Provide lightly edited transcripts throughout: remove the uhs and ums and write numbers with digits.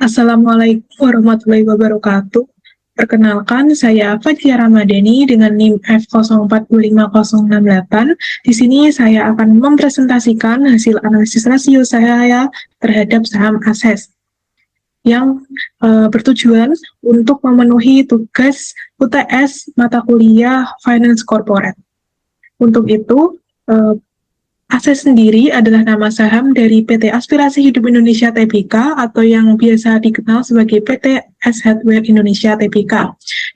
Assalamualaikum warahmatullahi wabarakatuh. Perkenalkan, saya Fathia Ramadhani dengan NIM F042568. Di sini saya akan mempresentasikan hasil analisis rasio saya terhadap saham ASES yang bertujuan untuk memenuhi tugas UTS mata kuliah Finance Corporate. Untuk itu, ASES sendiri adalah nama saham dari PT Aspirasi Hidup Indonesia Tbk atau yang biasa dikenal sebagai PT S Hardware Indonesia Tbk,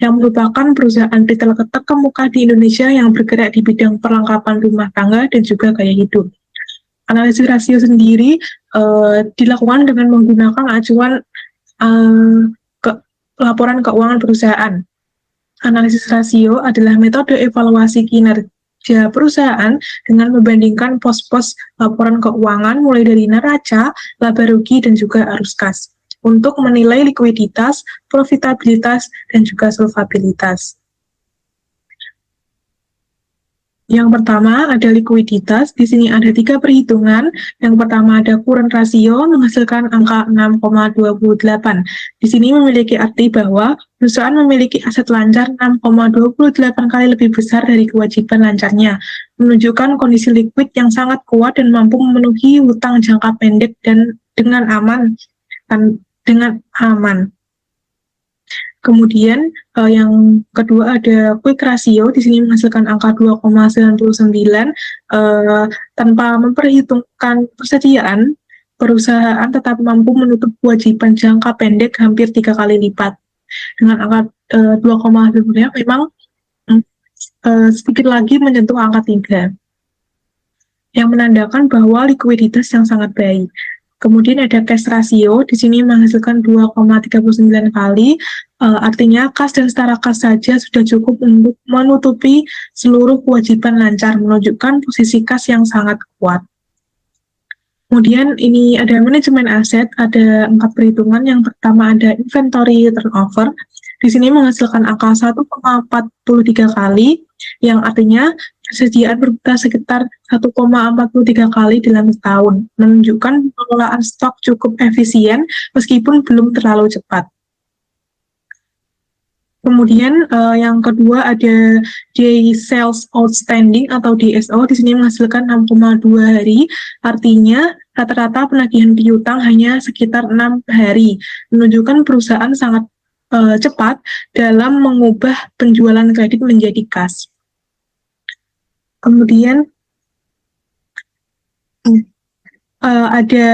yang merupakan perusahaan retail terkemuka di Indonesia yang bergerak di bidang perlengkapan rumah tangga dan juga gaya hidup. Analisis rasio sendiri dilakukan dengan menggunakan acuan laporan keuangan perusahaan. Analisis rasio adalah metode evaluasi kinerja perusahaan dengan membandingkan pos-pos laporan keuangan mulai dari neraca, laba rugi, dan juga arus kas untuk menilai likuiditas, profitabilitas, dan juga solvabilitas. Yang pertama ada likuiditas. Di sini ada 3 perhitungan. Yang pertama ada current ratio menghasilkan angka 6,28. Di sini memiliki arti bahwa perusahaan memiliki aset lancar 6,28 kali lebih besar dari kewajiban lancarnya, menunjukkan kondisi likuid yang sangat kuat dan mampu memenuhi hutang jangka pendek dan dengan aman. Kemudian yang kedua ada quick ratio, di sini menghasilkan angka 2,99. Tanpa memperhitungkan persediaan, perusahaan tetap mampu menutup kewajiban jangka pendek hampir 3 kali lipat. Dengan angka 2,99 memang sedikit lagi menyentuh angka 3, yang menandakan bahwa likuiditas yang sangat baik. Kemudian ada cash ratio, di sini menghasilkan 2,39 kali, artinya kas dan setara kas saja sudah cukup untuk menutupi seluruh kewajiban lancar, menunjukkan posisi kas yang sangat kuat. Kemudian ini ada manajemen aset, ada 4 perhitungan. Yang pertama ada inventory turnover, di sini menghasilkan angka 1,43 kali, yang artinya persediaan berputar sekitar 1,43 kali dalam setahun, menunjukkan pengelolaan stok cukup efisien meskipun belum terlalu cepat. Kemudian yang kedua ada Day Sales Outstanding atau DSO, di sini menghasilkan 6,2 hari, artinya rata-rata penagihan piutang hanya sekitar 6 hari, menunjukkan perusahaan sangat cepat dalam mengubah penjualan kredit menjadi kas. Kemudian ada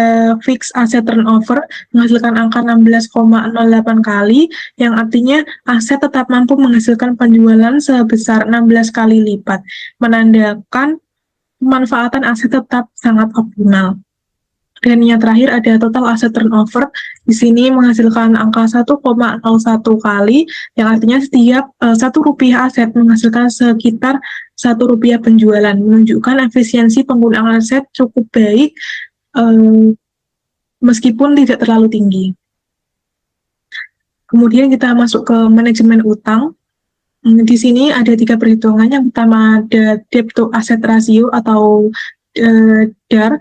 fixed asset turnover menghasilkan angka 16,08 kali, yang artinya aset tetap mampu menghasilkan penjualan sebesar 16 kali lipat, menandakan pemanfaatan aset tetap sangat optimal. Dan yang terakhir ada total asset turnover, di sini menghasilkan angka 1,01 kali, yang artinya setiap Rp1 aset menghasilkan sekitar Rp1 penjualan, menunjukkan efisiensi penggunaan aset cukup baik meskipun tidak terlalu tinggi. Kemudian kita masuk ke manajemen utang. Di sini ada 3 perhitungan. Yang pertama ada debt to asset ratio atau DAR.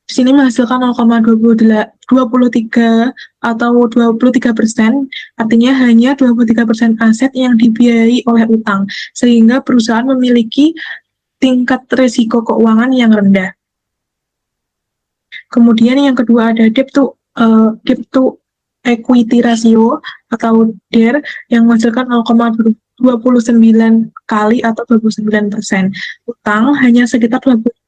Di sini menghasilkan 0,23 atau 23%, artinya hanya 23% aset yang dibiayai oleh utang, sehingga perusahaan memiliki tingkat risiko keuangan yang rendah. Kemudian yang kedua ada debt to equity ratio atau DER yang menghasilkan 0,29 kali atau 29%. Utang hanya sekitar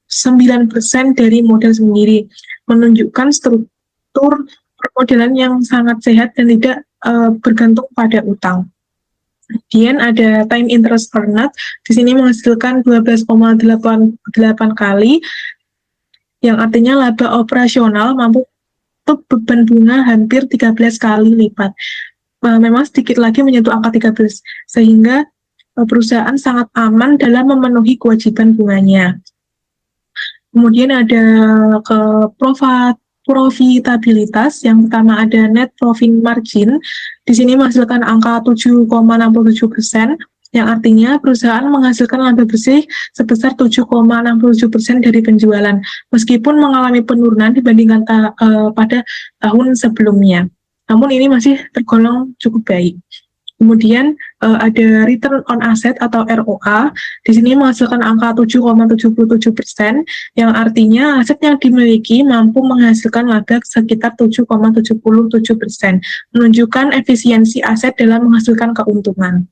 9% dari modal sendiri, menunjukkan struktur permodalan yang sangat sehat dan tidak bergantung pada utang. Kemudian ada time interest earned, di sini menghasilkan 12,88 kali, yang artinya laba operasional mampu menutup beban bunga hampir 13 kali lipat. Memang sedikit lagi menyentuh angka 13, sehingga perusahaan sangat aman dalam memenuhi kewajiban bunganya. Kemudian ada ke profitabilitas. Yang pertama ada net profit margin. Di sini menghasilkan angka 7,67%, yang artinya perusahaan menghasilkan laba bersih sebesar 7,67% dari penjualan, meskipun mengalami penurunan dibandingkan pada tahun sebelumnya. namun ini masih tergolong cukup baik. Kemudian ada return on asset atau ROA, di sini menghasilkan angka 7,77%, yang artinya aset yang dimiliki mampu menghasilkan laba sekitar 7,77%, menunjukkan efisiensi aset dalam menghasilkan keuntungan.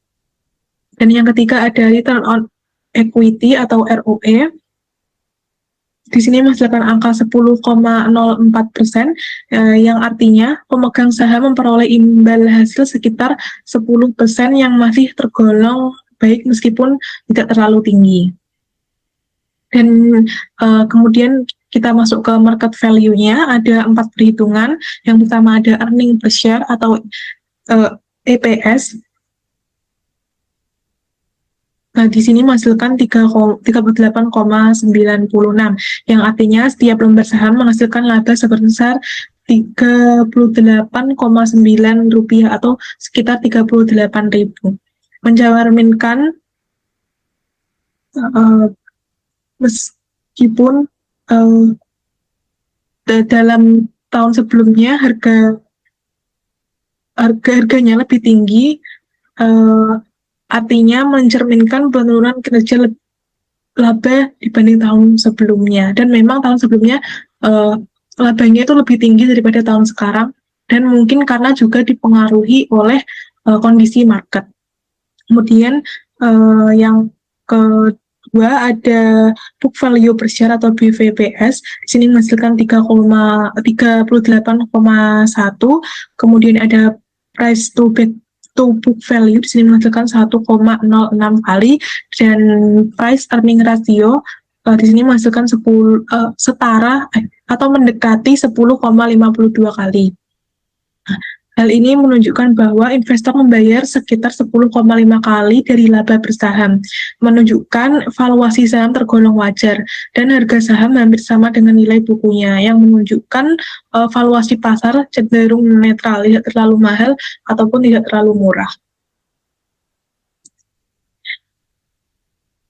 Dan yang ketiga ada return on equity atau ROE, di sini menghasilkan angka 10,04%, yang artinya pemegang saham memperoleh imbal hasil sekitar 10% yang masih tergolong baik meskipun tidak terlalu tinggi. Dan kemudian kita masuk ke market value-nya, ada 4 perhitungan. Yang pertama ada earning per share atau EPS. Nah, di sini menghasilkan 38,96, yang artinya setiap lembar saham menghasilkan laba sebesar Rp38,9 atau sekitar 38.000. Mencerminkan meskipun dalam tahun sebelumnya harganya lebih tinggi, artinya mencerminkan penurunan kinerja laba dibanding tahun sebelumnya. Dan memang tahun sebelumnya labanya itu lebih tinggi daripada tahun sekarang, dan mungkin karena juga dipengaruhi oleh kondisi market. Kemudian yang kedua ada book value per share atau BVPS. Di sini menghasilkan 38,1. Kemudian ada price to book value, di sini menghasilkan 1,06 kali, dan price earning ratio di sini menghasilkan setara atau mendekati 10,52 kali. Hal ini menunjukkan bahwa investor membayar sekitar 10,5 kali dari laba bersaham, menunjukkan valuasi saham tergolong wajar, dan harga saham hampir sama dengan nilai bukunya, yang menunjukkan valuasi pasar cenderung netral, tidak terlalu mahal ataupun tidak terlalu murah.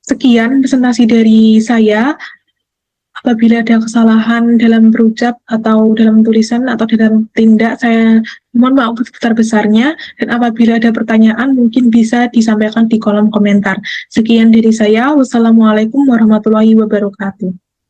Sekian presentasi dari saya. Apabila ada kesalahan dalam berucap atau dalam tulisan atau dalam tindak, saya mohon maaf sebesar-besarnya, dan apabila ada pertanyaan mungkin bisa disampaikan di kolom komentar. Sekian dari saya. Wassalamualaikum warahmatullahi wabarakatuh.